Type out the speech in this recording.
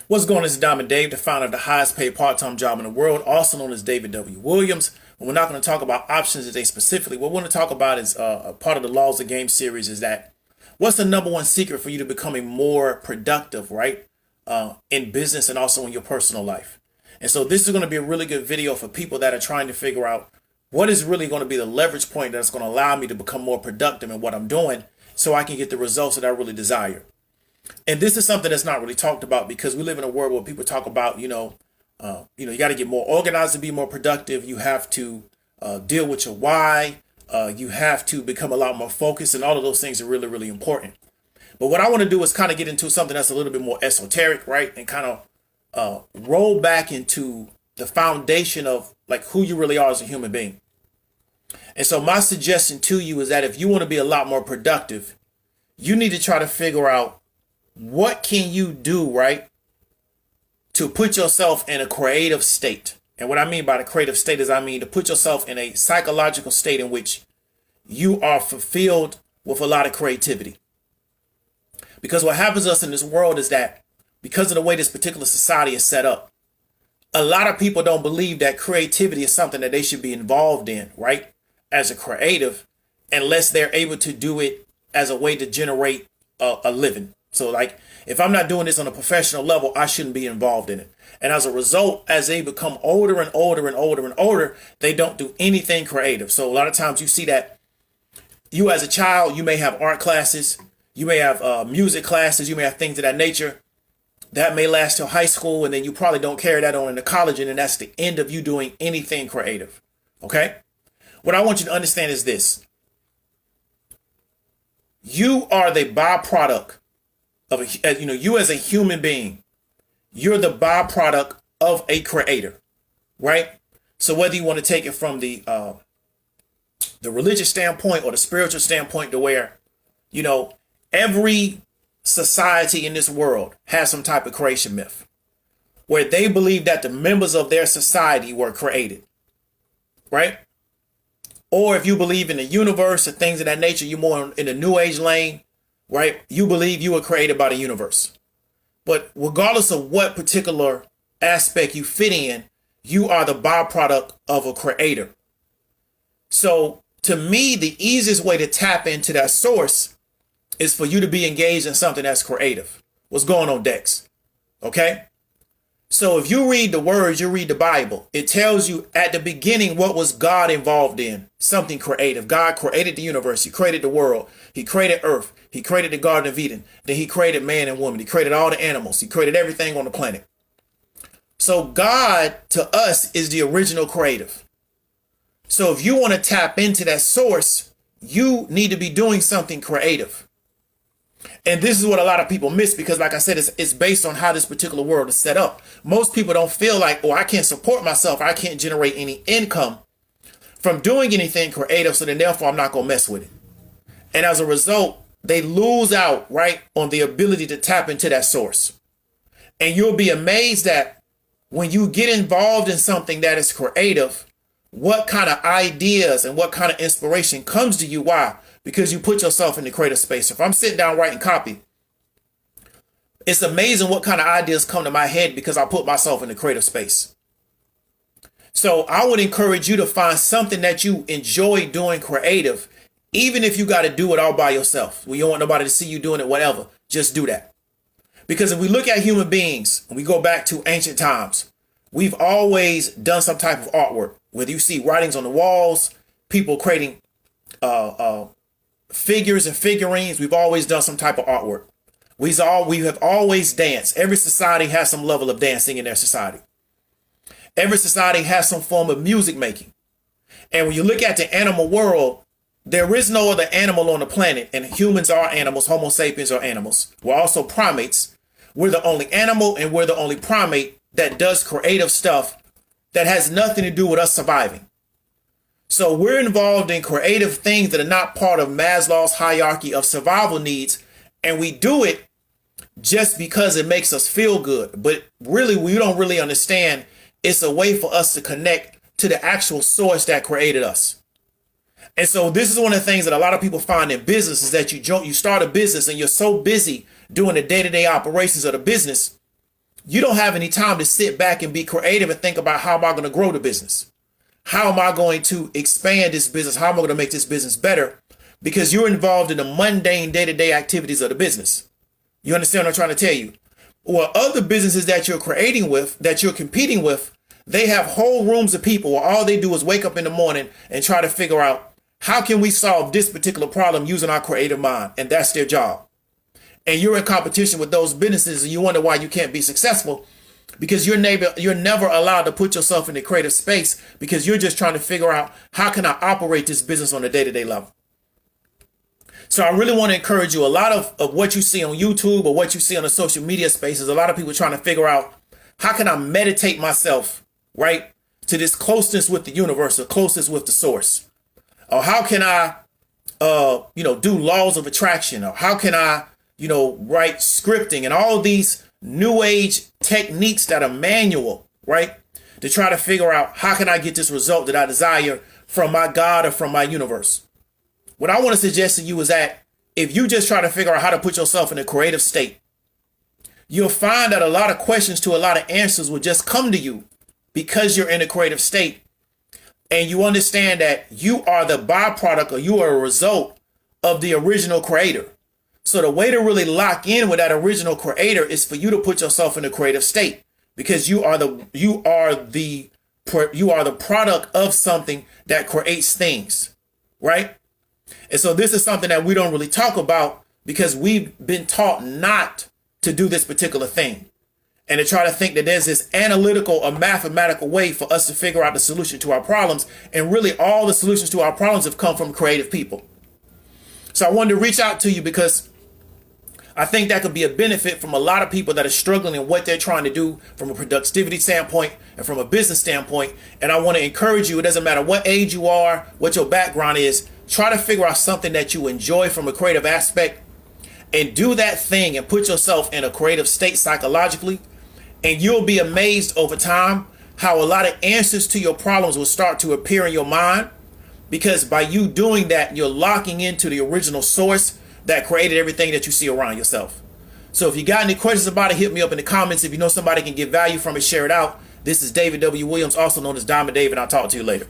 What's going on? This is Diamond Dave, the founder of the highest paid part-time job in the world, also known as David W. Williams. But we're not going to talk about options today specifically. What we want to talk about is a part of the Laws of Game series is that what's the number one secret for you to becoming more productive, right? In business and also in your personal life. And so this is going to be a really good video for people that are trying to figure out what is really going to be the leverage point that's going to allow me to become more productive in what I'm doing so I can get the results that I really desire. And this is something that's not really talked about because we live in a world where people talk about, you got to get more organized to be more productive. You have to deal with your why. You have to become a lot more focused, and all of those things are really, really important. But what I want to do is kind of get into something that's a little bit more esoteric, right? And kind of roll back into the foundation of like who you really are as a human being. And so my suggestion to you is that if you want to be a lot more productive, you need to try to figure out what can you do, right, to put yourself in a creative state. And what I mean by the creative state is I mean to put yourself in a psychological state in which you are fulfilled with a lot of creativity. Because what happens to us in this world is that because of the way this particular society is set up, a lot of people don't believe that creativity is something that they should be involved in, right, as a creative, unless they're able to do it as a way to generate a living. So like, if I'm not doing this on a professional level, I shouldn't be involved in it. And as a result, as they become older and older and older and older, they don't do anything creative. So a lot of times you see that you as a child, you may have art classes, you may have music classes, you may have things of that nature that may last till high school. And then you probably don't carry that on into college. And then that's the end of you doing anything creative. Okay. What I want you to understand is this. You are the byproduct of you as a human being. You're the byproduct of a creator, right? So whether you want to take it from the religious standpoint or the spiritual standpoint, to where, every society in this world has some type of creation myth where they believe that the members of their society were created, right? Or if you believe in the universe and things of that nature, you're more in the new age lane, right? You believe you were created by the universe. But regardless of what particular aspect you fit in, you are the byproduct of a creator. So to me, the easiest way to tap into that source is for you to be engaged in something that's creative. What's going on, Dex? Okay. So if you read the words, you read the Bible, it tells you at the beginning, what was God involved in? Something creative. God created the universe. He created the world. He created earth. He created the Garden of Eden. Then he created man and woman. He created all the animals. He created everything on the planet. So God to us is the original creative. So if you want to tap into that source, you need to be doing something creative. And this is what a lot of people miss because, like I said, it's based on how this particular world is set up. Most people don't feel like, oh, I can't support myself. I can't generate any income from doing anything creative. So then therefore, I'm not going to mess with it. And as a result, they lose out, right, on the ability to tap into that source. And you'll be amazed that when you get involved in something that is creative, what kind of ideas and what kind of inspiration comes to you. Why? Because you put yourself in the creative space. If I'm sitting down writing copy, it's amazing what kind of ideas come to my head because I put myself in the creative space. So I would encourage you to find something that you enjoy doing creative, even if you got to do it all by yourself. We don't want nobody to see you doing it, whatever. Just do that. Because if we look at human beings and we go back to ancient times, we've always done some type of artwork. Whether you see writings on the walls, people creating figures and figurines, we've always done some type of artwork. We have always danced. Every society has some level of dancing in their society. Every society has some form of music making. And when you look at the animal world, there is no other animal on the planet, and humans are animals. Homo sapiens are animals. We're also primates. We're the only animal and we're the only primate that does creative stuff that has nothing to do with us surviving. So we're involved in creative things that are not part of Maslow's hierarchy of survival needs. And we do it just because it makes us feel good. But really, we don't really understand it's a way for us to connect to the actual source that created us. And so this is one of the things that a lot of people find in business is that you start a business and you're so busy doing the day-to-day operations of the business you don't have any time to sit back and be creative and think about, how am I going to grow the business? How am I going to expand this business? How am I going to make this business better? Because you're involved in the mundane day-to-day activities of the business. You understand what I'm trying to tell you? Or other businesses that you're creating with, that you're competing with, they have whole rooms of people where all they do is wake up in the morning and try to figure out, how can we solve this particular problem using our creative mind? And that's their job. And you're in competition with those businesses, and you wonder why you can't be successful, because you're never allowed to put yourself in the creative space, because you're just trying to figure out, how can I operate this business on a day-to-day level? So I really want to encourage you. A lot of what you see on YouTube or what you see on the social media spaces, a lot of people trying to figure out, how can I meditate myself, right, to this closeness with the universe, or closeness with the source? Or how can I, do laws of attraction? Or how can I, write scripting and all these new age techniques that are manual, right? To try to figure out, how can I get this result that I desire from my God or from my universe? What I want to suggest to you is that if you just try to figure out how to put yourself in a creative state, you'll find that a lot of questions to a lot of answers will just come to you, because you're in a creative state. And you understand that you are the byproduct, or you are a result of the original creator. So the way to really lock in with that original creator is for you to put yourself in a creative state, because you are the product of something that creates things, right? And so this is something that we don't really talk about, because we've been taught not to do this particular thing, and to try to think that there's this analytical or mathematical way for us to figure out the solution to our problems. And really, all the solutions to our problems have come from creative people. So I wanted to reach out to you, because I think that could be a benefit from a lot of people that are struggling in what they're trying to do from a productivity standpoint and from a business standpoint. And I want to encourage you, it doesn't matter what age you are, what your background is, try to figure out something that you enjoy from a creative aspect, and do that thing and put yourself in a creative state psychologically. And you'll be amazed over time how a lot of answers to your problems will start to appear in your mind, because by you doing that, you're locking into the original source that created everything that you see around yourself. So if you got any questions about it, hit me up in the comments. If you know somebody can get value from it, share it out. This is David W. Williams, also known as Diamond Dave, and I'll talk to you later.